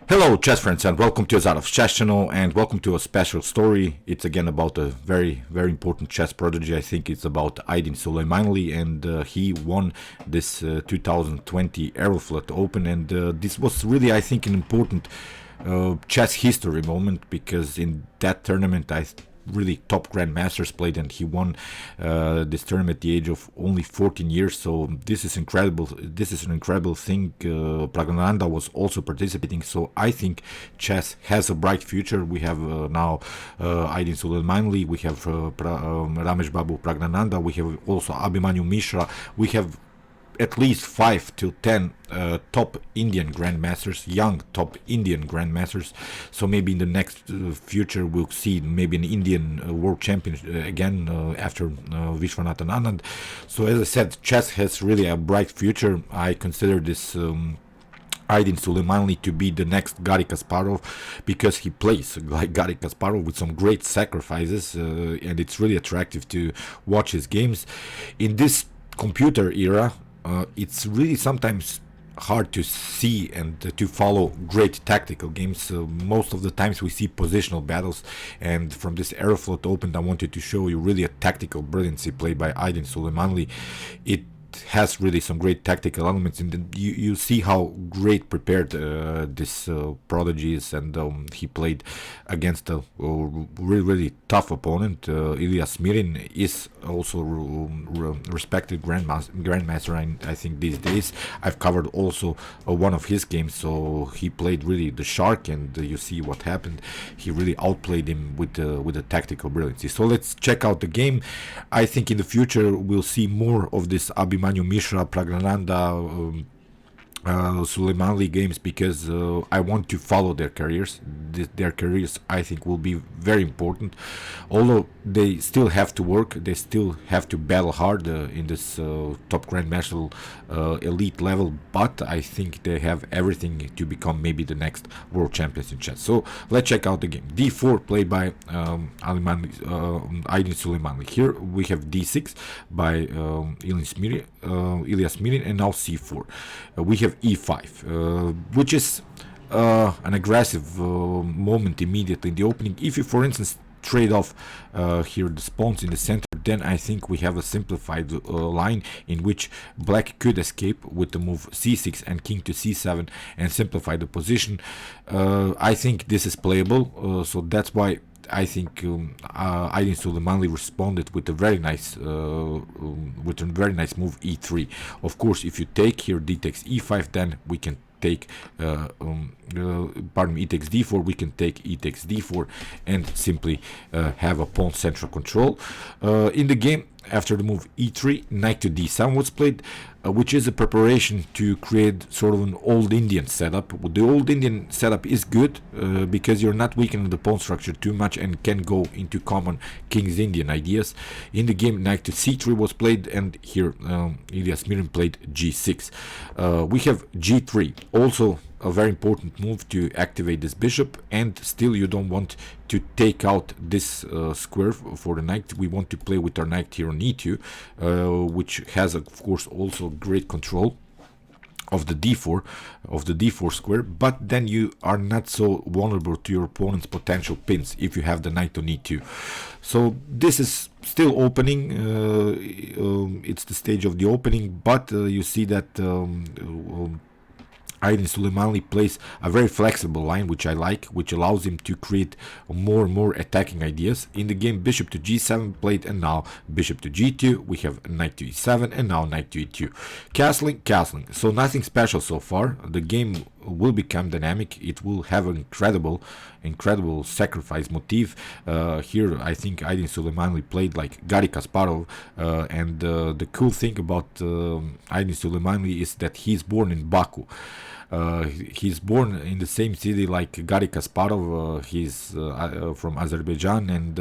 Hello chess friends and welcome to Jozarov's chess channel and welcome to a special story. It's again about a very important chess prodigy. I think it's about Aydin Suleymanli, and he won this 2020 Aeroflot Open, and this was really, I think, an important chess history moment, because in that tournament really top grandmasters played, and he won this tournament at the age of only 14 years. So this is incredible. This is an incredible thing. Pragnananda was also participating, so I think chess has a bright future. We have now Aydin Suleymanli, we have Ramesh Babu Pragnananda, we have also Abhimanyu Mishra, we have at least 5 to 10 top Indian grandmasters, young top Indian grandmasters. So maybe in the next future we'll see maybe an Indian world champion again after Vishwanathan Anand. So as I said, chess has really a bright future. I consider this Aydin Suleymanli to be the next Garry Kasparov, because he plays like Garry Kasparov with some great sacrifices, and it's really attractive to watch his games. In this computer era, it's really sometimes hard to see and to follow great tactical games. Most of the times we see positional battles, and from this Aeroflot Open I wanted to show you really a tactical brilliancy played by Aydin Suleymanli. It has really some great tactical elements, and you see how great prepared this prodigy is, and he played against a really tough opponent. Ilia Smirin is also respected grandmaster, I think these days. I've covered also one of his games, so he played really the shark, and you see what happened. He really outplayed him with the tactical brilliancy. So let's check out the game. I think in the future we'll see more of this Abhimanyu Mishra, Pragnananda, Suleymanli games, because I want to follow their careers. Their careers, I think, will be very important. Although they still have to work, they still have to battle hard in this top grandmaster elite level, but I think they have everything to become maybe the next world champions in chess. So let's check out the game. D4 played by Aydin Suleymanli. Here we have D6 by Ilia Smirin, and now C4. We have E5, which is an aggressive moment immediately in the opening. If you, for instance, trade off here the spawns in the center, then I think we have a simplified line in which black could escape with the move C6 and king to C7 and simplify the position. I think this is playable, so that's why I think Aydin Suleymanli responded with a very nice move E3. Of course, if you take here D takes E5, then we can take E takes D4, we can take E takes D4 and simply have a pawn central control. In the game, after the move E3, knight to D7 was played, which is a preparation to create sort of an old Indian setup. The old Indian setup is good because you're not weakening the pawn structure too much and can go into common King's Indian ideas. In the game, knight to C3 was played, and here Ilia Smirin played G6. We have G3, also a very important move to activate this bishop, and still you don't want to take out this square for the knight. We want to play with our knight here on E2, which has of course also great control of the d4 square, but then you are not so vulnerable to your opponent's potential pins if you have the knight on E2. So this is still opening, it's the stage of the opening, but you see that Aydin Suleymanli plays a very flexible line, which I like, which allows him to create more and more attacking ideas. In the game, bishop to G7 played, and now bishop to G2. We have knight to E7, and now knight to E2. Castling. So nothing special so far. The game will become dynamic. It will have an incredible sacrifice motif. Here I think Aydin Suleymanli played like Garry Kasparov, and the cool thing about Aydin Suleymanli is that he's born in Baku. He's born in the same city like Garry Kasparov. He's from Azerbaijan, and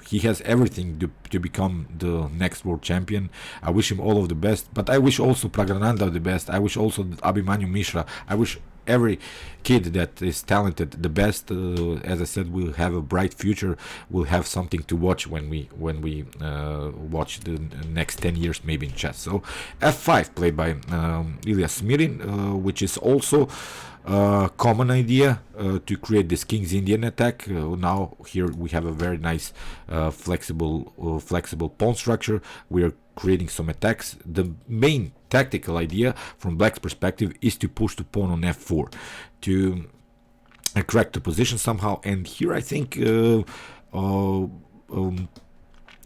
he has everything to become the next world champion. I wish him all of the best, but I wish also Pragnananda the best. I wish also Abhimanyu Mishra. I wish every kid that is talented, the best, as I said, will have a bright future. Will have something to watch when we watch the next 10 years maybe in chess. So f5 played by Ilia Smirin, which is also common idea to create this King's Indian attack. Now here we have a very nice flexible pawn structure. We are creating some attacks. The main tactical idea from black's perspective is to push the pawn on f4 to crack the position somehow. And here I think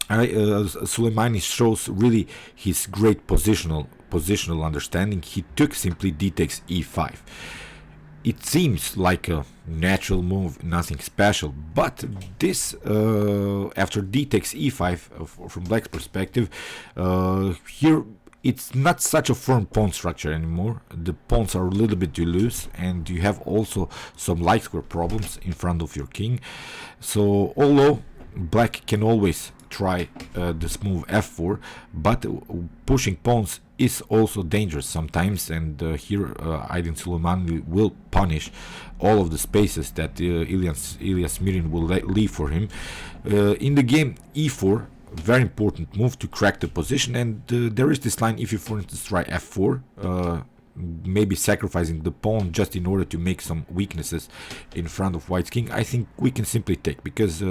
Suleymanli shows really his great positional understanding. He took simply d takes e5. It seems like a natural move, nothing special, but this after d takes e5 from black's perspective, here it's not such a firm pawn structure anymore. The pawns are a little bit too loose, and you have also some light square problems in front of your king. So although black can always try this move f4, but pushing pawns is also dangerous sometimes, and here Aydin Suleymanli will punish all of the spaces that Ilia Smirin will leave for him. In the game e4, very important move to crack the position, and there is this line: if you for instance try f4, maybe sacrificing the pawn just in order to make some weaknesses in front of white's king, I think we can simply take, because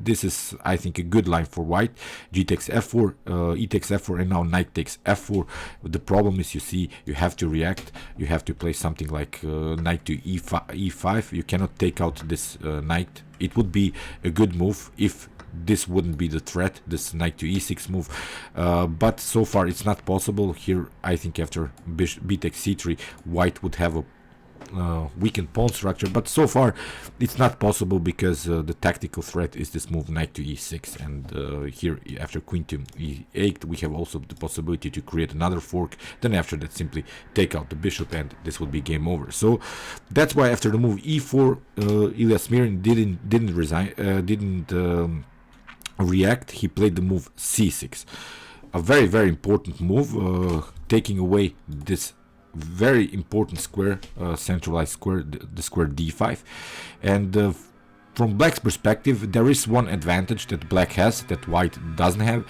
this is, I think, a good line for white. G takes f4, e takes f4, and now knight takes f4. The problem is, you see, you have to react. You have to play something like knight to e5. You cannot take out this knight. It would be a good move if this wouldn't be the threat, this knight to e6 move, but so far it's not possible. Here I think after b takes c3, white would have a weakened pawn structure, but so far it's not possible, because the tactical threat is this move knight to e6, and here after queen to e8 we have also the possibility to create another fork. Then after that simply take out the bishop, and this would be game over. So that's why after the move e4, Ilia Smirin didn't react. He played the move c6, a very important move, taking away this very important square, centralized square, the square d5. And from black's perspective, there is one advantage that black has that white doesn't have.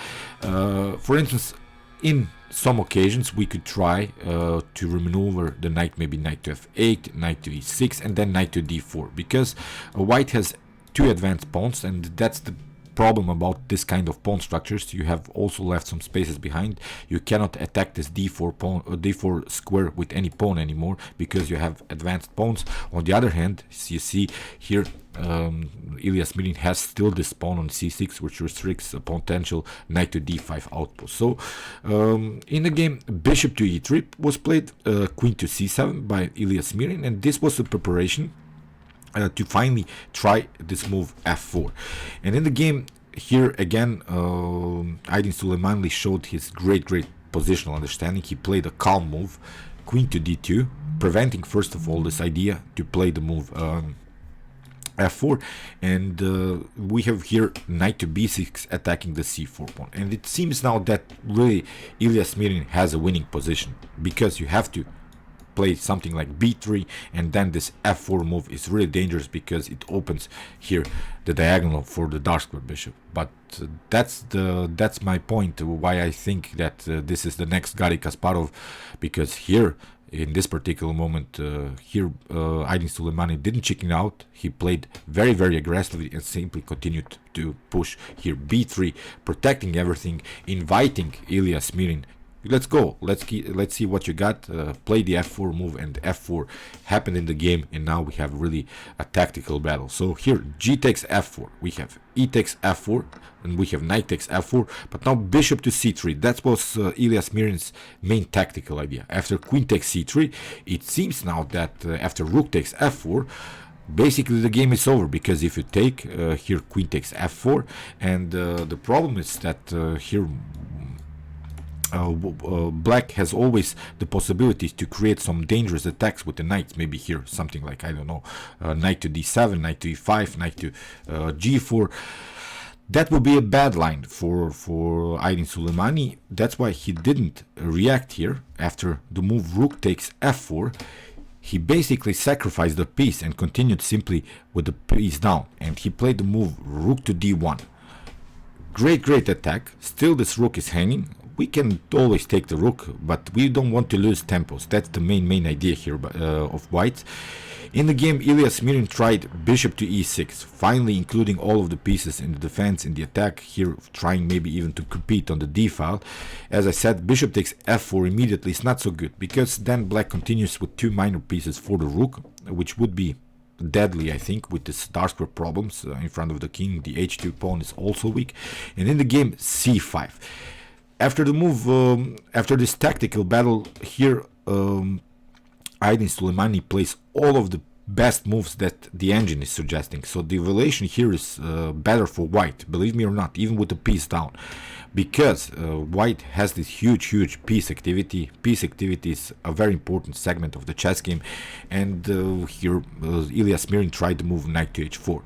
For instance, in some occasions we could try to remaneuver the knight, maybe knight to f8, knight to e6, and then knight to d4, because white has two advanced pawns, and that's the problem about this kind of pawn structures. You have also left some spaces behind. You cannot attack this d4 pawn or d4 square with any pawn anymore, because you have advanced pawns. On the other hand, you see here Ilia Smirin has still this pawn on c6, which restricts a potential knight to d5 outpost. So in the game, bishop to e3 was played, queen to c7 by Ilia Smirin, and this was a preparation to finally try this move f4. And in the game here again, Aydin Suleymanli showed his great positional understanding. He played a calm move, queen to d2, preventing first of all this idea to play the move f4, and we have here knight to b6 attacking the c4 pawn. And it seems now that really Ilia Smirin has a winning position, because you have to play something like b3, and then this f4 move is really dangerous, because it opens here the diagonal for the dark square bishop. But that's my point, why I think that this is the next Garry Kasparov, because here in this particular moment, here Aydin Suleymanli didn't chicken out. He played very aggressively and simply continued to push here b3, protecting everything, inviting Ilia Smirin. Let's go. Let's see what you got. Play the f4 move, and f4 happened in the game, and now we have really a tactical battle. So here g takes f4, we have e takes f4, and we have knight takes f4. But now bishop to c3. That was Ilia Smirin's main tactical idea. After queen takes c3, it seems now that after rook takes f4, basically the game is over, because if you take here queen takes f4, and the problem is that here black has always the possibility to create some dangerous attacks with the knights. Maybe here something like, I don't know, knight to d7, knight to e5, knight to g4. That would be a bad line for Aydin Suleymanli. That's why he didn't react here. After the move rook takes f4, he basically sacrificed the piece and continued simply with the piece down, and he played the move rook to d1. Great attack. Still this rook is hanging. We can always take the rook, but we don't want to lose tempos. That's the main idea here of white. In the game, Ilia Smirin tried bishop to e6, finally including all of the pieces in the defense, in the attack, here trying maybe even to compete on the d file. As I said, bishop takes f4 immediately is not so good, because then black continues with two minor pieces for the rook, which would be deadly, I think, with this dark square problems in front of the king. The h2 pawn is also weak. And in the game, c5. After the move, after this tactical battle here, Aydin Suleymanli plays all of the best moves that the engine is suggesting. So the evaluation here is better for white, believe me or not, even with the piece down. Because white has this huge piece activity. Piece activity is a very important segment of the chess game. And here Ilia Smirin tried to move knight to h4.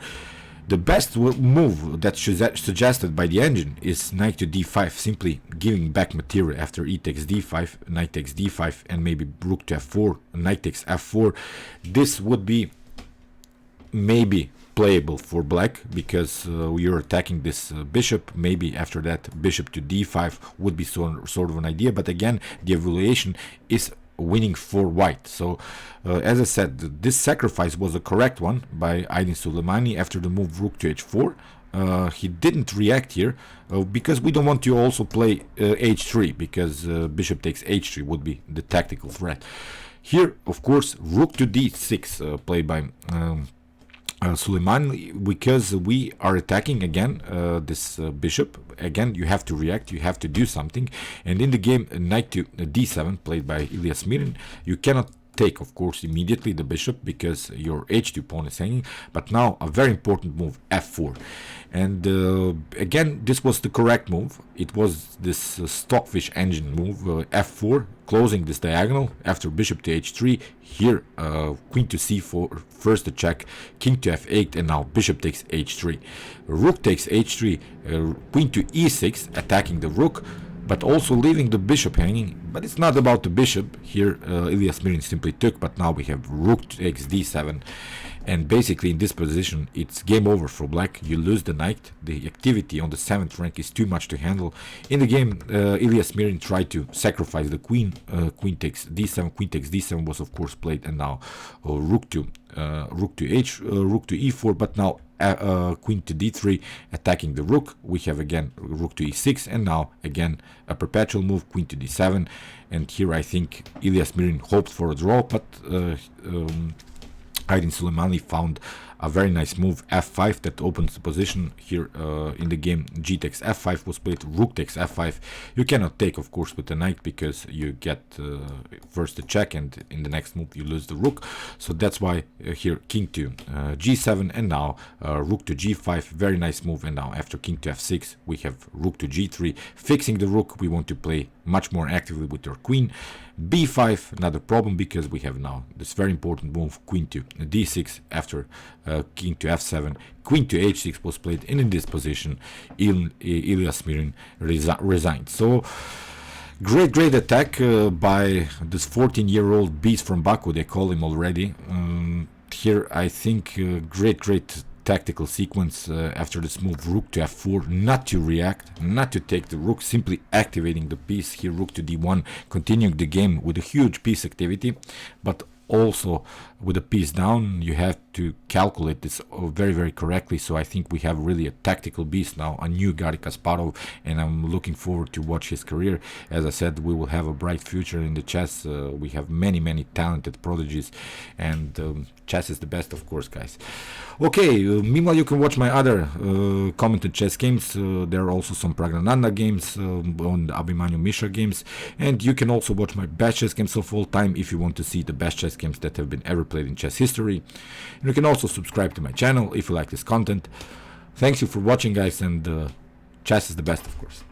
The best move that's suggested by the engine is knight to d5, simply giving back material after e takes d5, knight takes d5, and maybe rook to f4, knight takes f4. This would be maybe playable for black, because you're attacking this bishop. Maybe after that bishop to d5 would be sort of an idea, but again the evaluation is winning for white. So as I said, this sacrifice was a correct one by Aydin Suleymanli after the move rook to h4. He didn't react here because we don't want to also play h3, because bishop takes h3 would be the tactical threat. Here, of course, rook to d6 played by Suleymanli, because we are attacking again this bishop. Again, you have to react, you have to do something. And in the game, knight to d7 played by Ilia Smirin, you cannot take, of course, immediately the bishop because your h2 pawn is hanging. But now a very important move, f4. And again, this was the correct move. It was this stockfish engine move, f4, closing this diagonal after bishop to h3. Here, queen to c4, first the check, king to f8, and now bishop takes h3. Rook takes h3, queen to e6, attacking the rook, but also leaving the bishop hanging. But it's not about the bishop. Here, Ilia Smirin simply took, but now we have rook takes d7. And basically in this position, it's game over for black. You lose the knight. The activity on the 7th rank is too much to handle. In the game, Ilia Smirin tried to sacrifice the queen. Queen takes d7. Queen takes d7 was of course played, and now rook to e4. But now queen to d3, attacking the rook. We have again rook to e6, and now again a perpetual move, queen to d7. And here I think Ilia Smirin hoped for a draw, but Aydin Suleymanli found a very nice move, f5, that opens the position. Here in the game, g takes f5 was played, rook takes f5. You cannot take, of course, with the knight, because you get first the check, and in the next move you lose the rook. So that's why here king to g7, and now rook to g5, very nice move. And now after king to f6, we have rook to g3, fixing the rook. We want to play much more actively with our queen. b5, another problem, because we have now this very important move, queen to d6 after king to f7. Queen to h6 was played, and in this position Ilia Smirin resigned. So great attack by this 14-year-old beast from Baku, they call him already. Here I think great tactical sequence after this move rook to f4, not to react, not to take the rook, simply activating the piece. Here rook to d1, continuing the game with a huge piece activity, but also with a piece down. You have to calculate this very correctly. So I think we have really a tactical beast now, a new Garry Kasparov, and I'm looking forward to watch his career. As I said, we will have a bright future in the chess. We have many talented prodigies, and chess is the best, of course, guys. Okay, meanwhile you can watch my other commented chess games. There are also some Pragnananda games on the Abhimanyu Mishra games, and you can also watch my best chess games of all time if you want to see the best chess games that have been ever played in chess history. And you can also subscribe to my channel if you like this content. Thanks you for watching, guys, and chess is the best, of course.